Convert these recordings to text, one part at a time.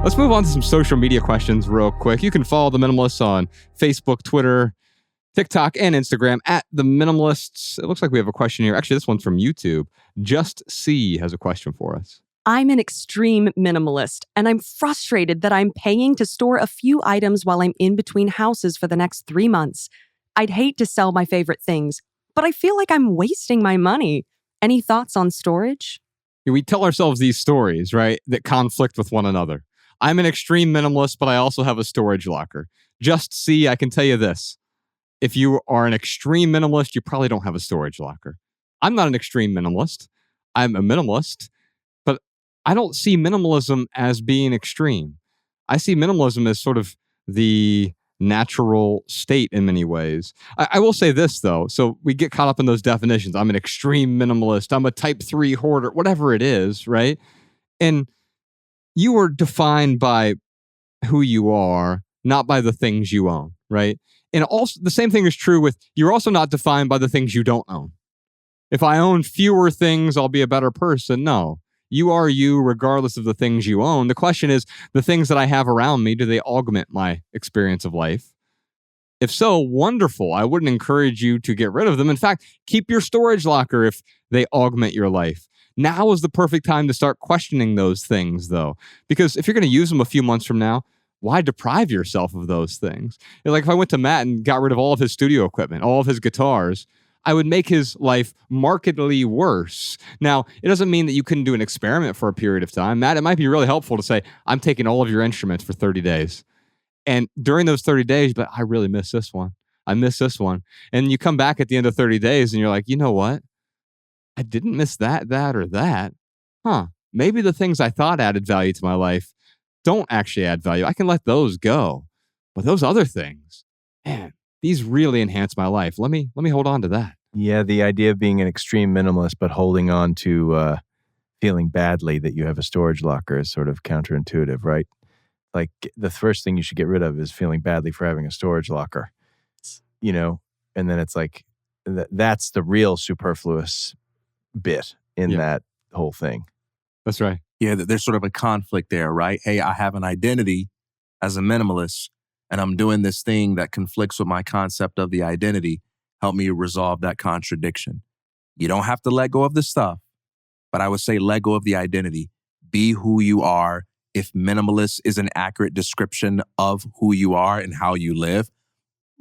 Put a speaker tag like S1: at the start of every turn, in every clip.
S1: Let's move on to some social media questions real quick. You can follow The Minimalists on Facebook, Twitter, TikTok, and Instagram at The Minimalists. It looks like we have a question here. Actually, this one's from YouTube. Just C has a question for us.
S2: I'm an extreme minimalist, and I'm frustrated that I'm paying to store a few items while I'm in between houses for the next 3 months. I'd hate to sell my favorite things, but I feel like I'm wasting my money. Any thoughts on storage?
S1: We tell ourselves these stories, right, that conflict with one another. I'm an extreme minimalist, but I also have a storage locker. Just C, I can tell you this. If you are an extreme minimalist, you probably don't have a storage locker. I'm not an extreme minimalist. I'm a minimalist, but I don't see minimalism as being extreme. I see minimalism as sort of the natural state in many ways. I will say this, though. So we get caught up in those definitions. I'm an extreme minimalist. I'm a type 3 hoarder, whatever it is, right? And you are defined by who you are, not by the things you own, right? And also the same thing is true with, you're also not defined by the things you don't own. If I own fewer things, I'll be a better person. No, you are you regardless of the things you own. The question is, the things that I have around me, do they augment my experience of life? If so, wonderful. I wouldn't encourage you to get rid of them. In fact, keep your storage locker if they augment your life. Now is the perfect time to start questioning those things, though, because if you're going to use them a few months from now, why deprive yourself of those things? Like if I went to Matt and got rid of all of his studio equipment, all of his guitars, I would make his life markedly worse. Now, it doesn't mean that you couldn't do an experiment for a period of time. Matt, it might be really helpful to say, I'm taking all of your instruments for 30 days. And during those 30 days, but I really miss this one. I miss this one. And you come back at the end of 30 days and you're like, you know what? I didn't miss that, or that. Maybe the things I thought added value to my life don't actually add value. I can let those go. But those other things, man, these really enhance my life. Let me hold on to that.
S3: Yeah, the idea of being an extreme minimalist, but holding on to feeling badly that you have a storage locker is sort of counterintuitive, right? Like the first thing you should get rid of is feeling badly for having a storage locker, and then it's like, that's the real superfluous bit in that whole thing.
S1: That's right.
S4: Yeah, there's sort of a conflict there, right? Hey, I have an identity as a minimalist, and I'm doing this thing that conflicts with my concept of the identity. Help me resolve that contradiction. You don't have to let go of the stuff, but I would say let go of the identity. Be who you are. If minimalist is an accurate description of who you are and how you live,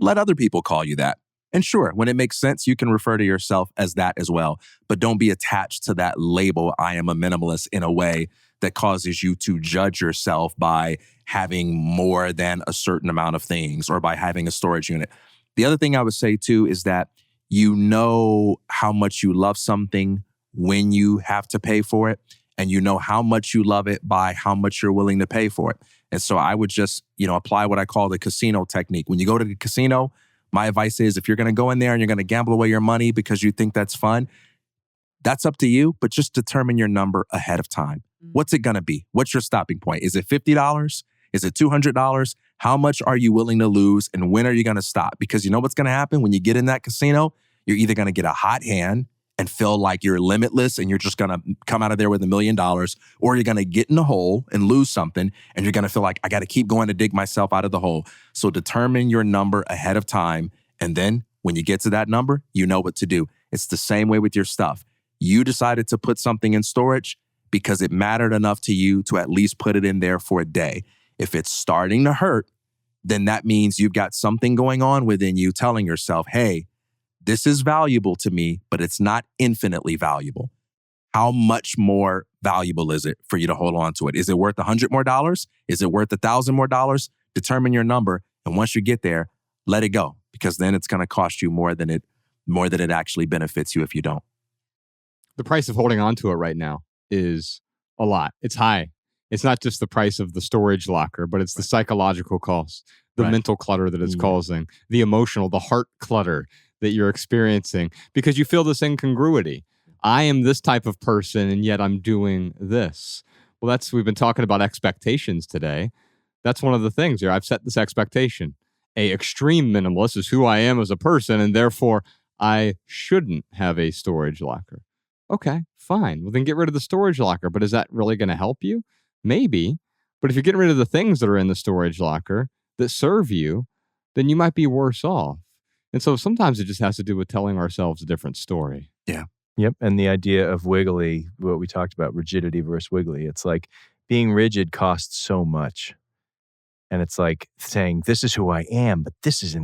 S4: let other people call you that. And sure, when it makes sense, you can refer to yourself as that as well. But don't be attached to that label, I am a minimalist, in a way that causes you to judge yourself by having more than a certain amount of things or by having a storage unit. The other thing I would say too is that you know how much you love something when you have to pay for it, and you know how much you love it by how much you're willing to pay for it. And so I would just, apply what I call the casino technique. When you go to the casino, my advice is, if you're going to go in there and you're going to gamble away your money because you think that's fun, that's up to you, but just determine your number ahead of time. What's it going to be? What's your stopping point? Is it $50? Is it $200? How much are you willing to lose, and when are you going to stop? Because you know what's going to happen when you get in that casino? You're either going to get a hot hand and feel like you're limitless and you're just going to come out of there with $1 million, or you're going to get in a hole and lose something and you're going to feel like, I got to keep going to dig myself out of the hole. So determine your number ahead of time, and then when you get to that number, you know what to do. It's the same way with your stuff. You decided to put something in storage because it mattered enough to you to at least put it in there for a day. If it's starting to hurt, then that means you've got something going on within you telling yourself, hey, this is valuable to me, but it's not infinitely valuable. How much more valuable is it for you to hold on to it? Is it worth $100 more? Is it worth $1,000 more? Determine your number. And once you get there, let it go, because then it's going to cost you more than it actually benefits you if you don't.
S1: The price of holding on to it right now is a lot. It's high. It's not just the price of the storage locker, but it's the psychological cost, the mental clutter that it's causing, the emotional, the heart clutter that you're experiencing, because you feel this incongruity. I am this type of person, and yet I'm doing this. Well, we've been talking about expectations today. That's one of the things here. I've set this expectation. A extreme minimalist is who I am as a person, and therefore I shouldn't have a storage locker. Okay, fine. Well, then get rid of the storage locker. But is that really going to help you? Maybe. But if you're getting rid of the things that are in the storage locker that serve you, then you might be worse off. And so sometimes it just has to do with telling ourselves a different story.
S4: Yeah.
S3: Yep. And the idea of wiggly, what we talked about, rigidity versus wiggly. It's like being rigid costs so much. And it's like saying, this is who I am, but this is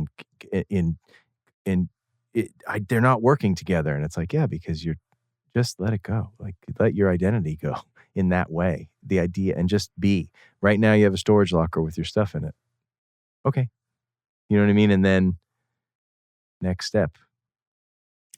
S3: they're not working together. And it's like, yeah, because you're just let it go. Like let your identity go in that way. The idea, and just be. Right now you have a storage locker with your stuff in it. Okay. You know what I mean? And then next step.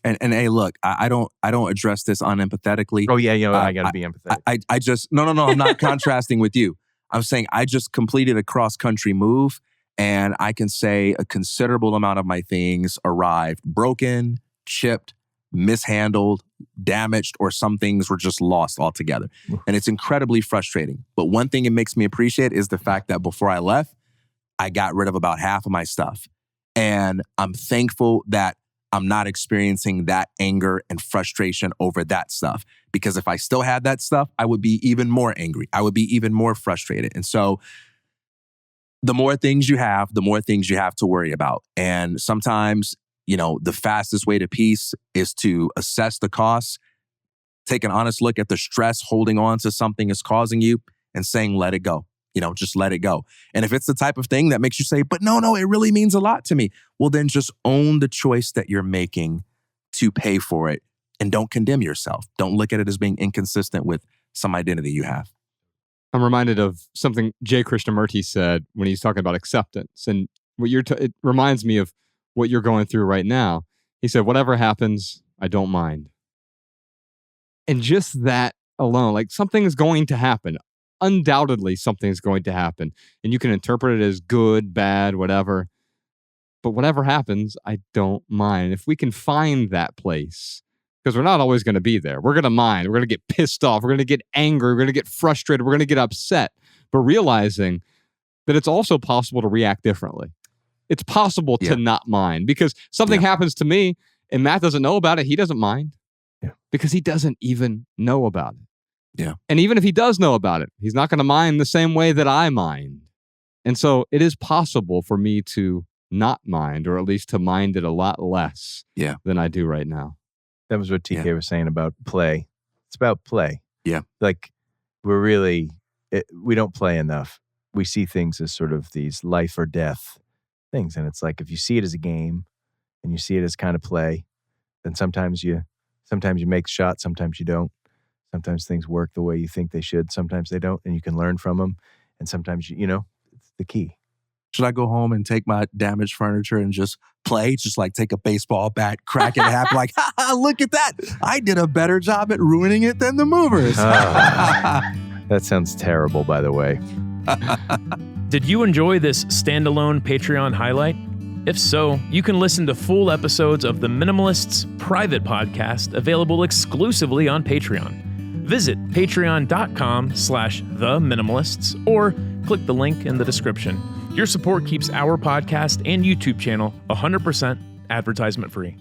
S4: And hey, look, I don't address this unempathetically.
S3: Oh yeah, I got to be empathetic.
S4: I just no. I'm not contrasting with you. I'm saying I just completed a cross-country move, and I can say a considerable amount of my things arrived broken, chipped, mishandled, damaged, or some things were just lost altogether. And it's incredibly frustrating. But one thing it makes me appreciate is the fact that before I left, I got rid of about half of my stuff. And I'm thankful that I'm not experiencing that anger and frustration over that stuff. Because if I still had that stuff, I would be even more angry. I would be even more frustrated. And so the more things you have, the more things you have to worry about. And sometimes, the fastest way to peace is to assess the costs, take an honest look at the stress holding on to something is causing you, and saying, let it go. Just let it go. And if it's the type of thing that makes you say, but no, it really means a lot to me. Well, then just own the choice that you're making to pay for it, and don't condemn yourself. Don't look at it as being inconsistent with some identity you have.
S1: I'm reminded of something J. Krishnamurti said when he's talking about acceptance. And what it reminds me of what you're going through right now. He said, whatever happens, I don't mind. And just that alone, like something is going to happen. Undoubtedly, something's going to happen. And you can interpret it as good, bad, whatever. But whatever happens, I don't mind. If we can find that place, because we're not always going to be there. We're going to mind. We're going to get pissed off. We're going to get angry. We're going to get frustrated. We're going to get upset. But realizing that it's also possible to react differently. It's possible to not mind, because something happens to me and Matt doesn't know about it. He doesn't mind because he doesn't even know about it.
S4: Yeah.
S1: And even if he does know about it, he's not going to mind the same way that I mind. And so it is possible for me to not mind, or at least to mind it a lot less than I do right now.
S3: That was what TK was saying about play. It's about play.
S4: Yeah.
S3: Like we don't play enough. We see things as sort of these life or death things. And it's like, if you see it as a game and you see it as kind of play, then sometimes you make shots, sometimes you don't. Sometimes things work the way you think they should. Sometimes they don't, and you can learn from them. And sometimes, it's the key.
S4: Should I go home and take my damaged furniture and just play? Just like take a baseball bat, crack it in half, like, look at that. I did a better job at ruining it than the movers.
S3: That sounds terrible, by the way.
S5: Did you enjoy this standalone Patreon highlight? If so, you can listen to full episodes of the Minimalists private podcast available exclusively on Patreon. Visit patreon.com/theminimalists or click the link in the description. Your support keeps our podcast and YouTube channel 100% advertisement free.